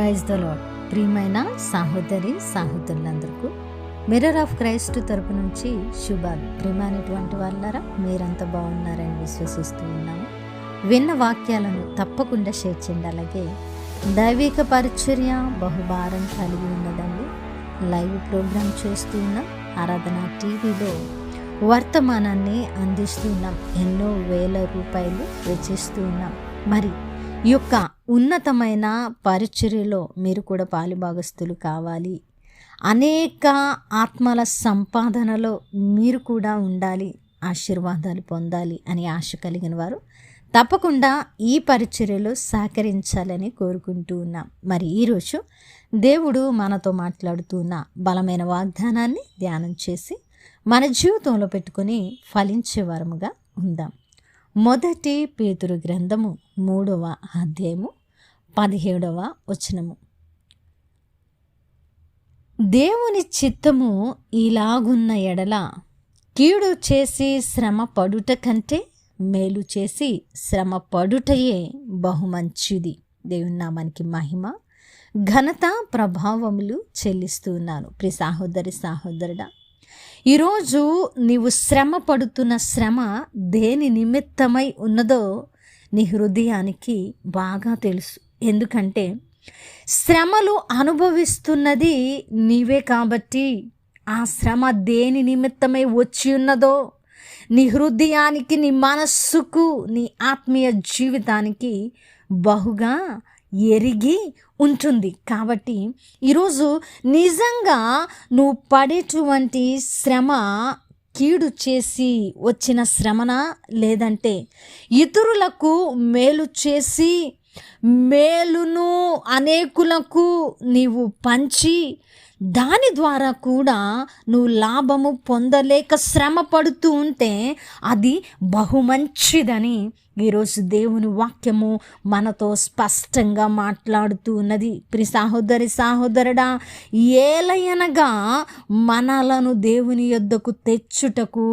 Praise the lord. ప్రియమైన సహోదరి సహోదరులందరికీ mirror of Christ తరపు నుంచి శుభాలు. ప్రియమైనటువంటి వాళ్ళారా, మీరంతా బాగున్నారని విశ్వసిస్తూ ఉన్నాము. విన్న వాక్యాలను తప్పకుండా షేర్ చేయండి. అలాగే దైవిక పరిచర్య బహుభారం కలిగి ఉన్నదండి. లైవ్ ప్రోగ్రాం చేస్తూ ఉన్నాం. ఆరాధన టీవీలో వర్తమానాన్ని అందిస్తూ ఉన్నాం. ఎన్నో వేల రూపాయలు వెచ్చిస్తూ ఉన్నాం. మరి ఈ యొక్క ఉన్నతమైన పరిచర్యలో మీరు కూడా పాలుభాగస్తులు కావాలి, అనేక ఆత్మల సంపాదనలో మీరు కూడా ఉండాలి, ఆశీర్వాదాలు పొందాలి అని ఆశ కలిగిన వారు తప్పకుండా ఈ పరిచర్యలో సహకరించాలని కోరుకుంటూ ఉన్నాం. మరి ఈరోజు దేవుడు మనతో మాట్లాడుతున్న బలమైన వాగ్దానాన్ని ధ్యానం చేసి మన జీవితంలో పెట్టుకొని ఫలించే వరముగా ఉందాం. మొదటి పేతురు గ్రంథము 3వ అధ్యాయము 17వ వచనము. దేవుని చిత్తము ఇలాగున్న ఎడల కీడు చేసి శ్రమ పడుట కంటే మేలు చేసి శ్రమ పడుటయే బహుమంచిది. దేవుని నామానికి మహిమ ఘనత ప్రభావములు చెల్లిస్తున్నాను. ప్రియ సహోదరి సహోదరుడా, ఈరోజు నీవు శ్రమ పడుతున్న శ్రమ దేని నిమిత్తమై ఉన్నదో నీ హృదయానికి బాగా తెలుసు. ఎందుకంటే శ్రమలు అనుభవిస్తున్నది నీవే కాబట్టి ఆ శ్రమ దేని నిమిత్తమై వచ్చి ఉన్నదో నీ హృదయానికి, నీ మనస్సుకు, నీ ఆత్మీయ జీవితానికి బహుగా ఎరిగి ఉంటుంది. కాబట్టి ఈరోజు నిజంగా నువ్వు పడేటువంటి శ్రమ కీడు చేసి వచ్చిన శ్రమనా, లేదంటే ఇతరులకు మేలు చేసి మేలును అనేకులకు నీవు పంచి దాని ద్వారా కూడా నువ్వు లాభము పొందలేక శ్రమ పడుతూ ఉంటే అది బహుమంచిదని ఈరోజు దేవుని వాక్యము మనతో స్పష్టంగా మాట్లాడుతూ ఉన్నది. ప్రియ సహోదరి సహోదరుడా, ఏలయనగా మనలను దేవుని యొద్దకు తెచ్చుటకు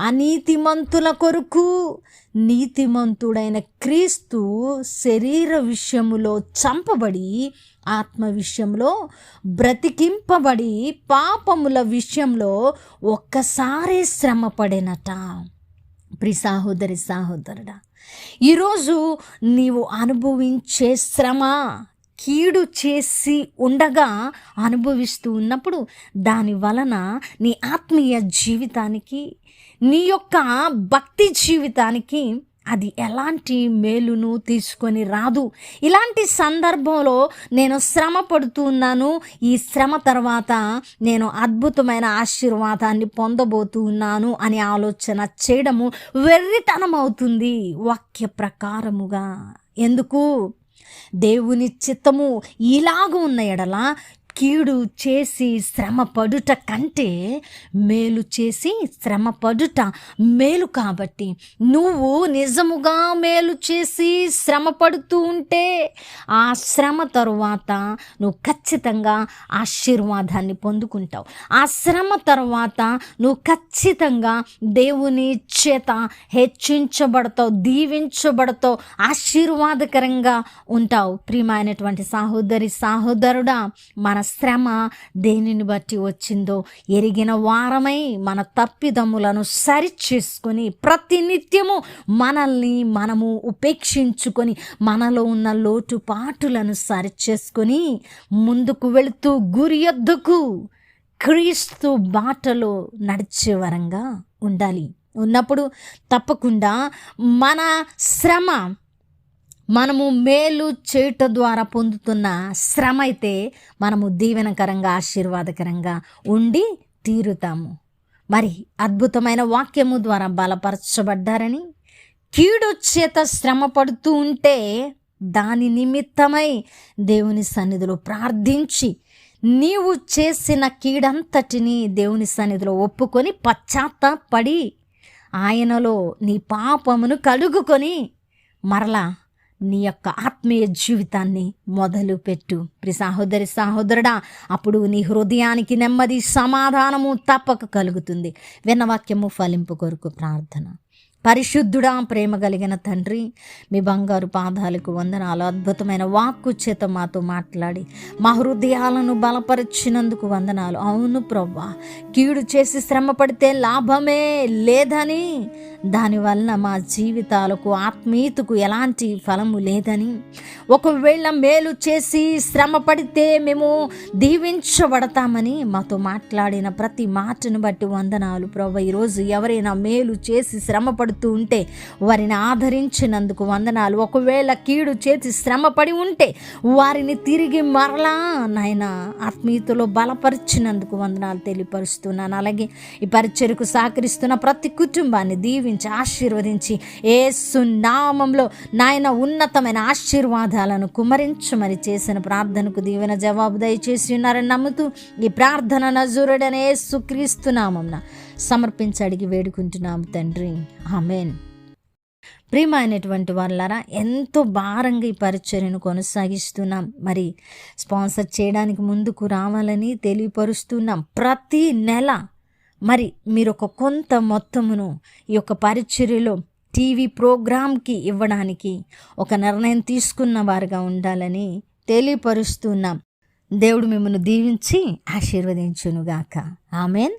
అనీతిమంతుల కొరకు నీతిమంతుడైన క్రీస్తు శరీర విషయములో చంపబడి ఆత్మ విషయంలో బ్రతికింపబడి పాపముల విషయంలో ఒక్కసారి శ్రమ పడినట. ప్రియ సహోదరి సహోదరుడా, ఈరోజు నీవు అనుభవించే శ్రమ కీడు చేసి ఉండగా అనుభవిస్తూ ఉన్నప్పుడు దాని వలన నీ ఆత్మీయ జీవితానికి, నీ యొక్క భక్తి జీవితానికి అది ఎలాంటి మేలును తీసుకొని రాదు. ఇలాంటి సందర్భంలో నేను శ్రమ పడుతూ ఉన్నాను, ఈ శ్రమ తర్వాత నేను అద్భుతమైన ఆశీర్వాదాన్ని పొందబోతూ ఉన్నాను అని ఆలోచన చేయడము వెర్రితనం అవుతుంది వాక్య ప్రకారముగా. ఎందుకు? దేవుని చిత్తము ఇలాగ ఉన్న ఎడల కీడు చేసి శ్రమ పడుట కంటే మేలు చేసి శ్రమ పడుట మేలు. కాబట్టి నువ్వు నిజముగా మేలు చేసి శ్రమ పడుతూ ఉంటే ఆ శ్రమ తరువాత నువ్వు ఖచ్చితంగా ఆశీర్వాదాన్ని పొందుకుంటావు. ఆ శ్రమ తరువాత నువ్వు ఖచ్చితంగా దేవుని చేత హెచ్చించబడతావు, దీవించబడతావు, ఆశీర్వాదకరంగా ఉంటావు. ప్రియమైనటువంటి సహోదరి సహోదరుడా, మన శ్రమ దేనిని బట్టి వచ్చిందో ఎరిగిన వారమై మన తప్పిదములను సరిచేసుకొని ప్రతినిత్యము మనల్ని మనము ఉపేక్షించుకొని మనలో ఉన్న లోటుపాటులను సరిచేసుకొని ముందుకు వెళుతూ గురి యొద్దకు క్రీస్తు బాటలో నడిచే వరంగా ఉండాలి. ఉన్నప్పుడు తప్పకుండా మన శ్రమ మనము మేలు చేయుట ద్వారా పొందుతున్న శ్రమ అయితే మనము దీవెనకరంగా ఆశీర్వాదకరంగా ఉండి తీరుతాము. మరి అద్భుతమైన వాక్యము ద్వారా బలపరచబడ్డారని కీడు చేత శ్రమ పడుతూ ఉంటే దాని నిమిత్తమై దేవుని సన్నిధిలో ప్రార్థించి నీవు చేసిన కీడంతటిని దేవుని సన్నిధిలో ఒప్పుకొని పశ్చాత్తాపడి ఆయనలో నీ పాపమును కడుగుకొని మరలా నీ యొక్క ఆత్మీయ జీవితాన్ని మొదలు పెట్టు. ప్రియ సహోదరి సహోదరుడా, అప్పుడు నీ హృదయానికి నెమ్మది సమాధానము తప్పక కలుగుతుంది. విన్నవాక్యము ఫలింపు కొరకు ప్రార్థన. పరిశుద్ధుడా, ప్రేమ కలిగిన తండ్రి, మీ బంగారు పాదాలకు వందనాలు. అద్భుతమైన వాక్కు చేత మాతో మాట్లాడి మా హృదయాలను బలపరిచినందుకు వందనాలు. అవును ప్రభువా, కీడు చేసి శ్రమ పడితే లాభమే లేదని, దానివల్ల మా జీవితాలకు ఆత్మీయతకు ఎలాంటి ఫలము లేదని, ఒకవేళ మేలు చేసి శ్రమ పడితే మేము దీవించబడతామని మాతో మాట్లాడిన ప్రతి మాటను బట్టి వందనాలు ప్రభువా. ఈరోజు ఎవరైనా మేలు చేసి శ్రమ పడుతూ ఉంటే వారిని ఆదరించినందుకు వందనాలు. ఒకవేళ కీడు చేసి శ్రమ పడి ఉంటే వారిని తిరిగి మరలా నాయన ఆత్మీయతలో బలపరిచినందుకు వందనాలు తెలియపరుస్తున్నాను. అలాగే ఈ పరిచర్యకు సహకరిస్తున్న ప్రతి కుటుంబాన్ని దీవించి ఆశీర్వదించి యేసు నామములో నాయన ఉన్నతమైన ఆశీర్వాదాలను కుమ్మరించమని చేసిన ప్రార్థనకు దీవెన జవాబు దయచేసి ఉన్నారని నమ్ముతూ ఈ ప్రార్థన నజరుడైన యేసుక్రీస్తు నామమున సమర్పించి అడిగి వేడుకుంటున్నాము తండ్రి, ఆమేన్. ప్రియమైనటువంటి వాళ్ళారా, ఎంతో భారంగా ఈ పరిచర్యను కొనసాగిస్తున్నాం. మరి స్పాన్సర్ చేయడానికి ముందుకు రావాలని తెలియపరుస్తున్నాం. ప్రతి నెల మరి మీరు ఒక కొంత మొత్తమును ఈ యొక్క పరిచర్యలో టీవీ ప్రోగ్రాంకి ఇవ్వడానికి ఒక నిర్ణయం తీసుకున్న వారుగా ఉండాలని తెలియపరుస్తున్నాం. దేవుడు మిమ్మల్ని దీవించి ఆశీర్వదించునుగాక. ఆమేన్.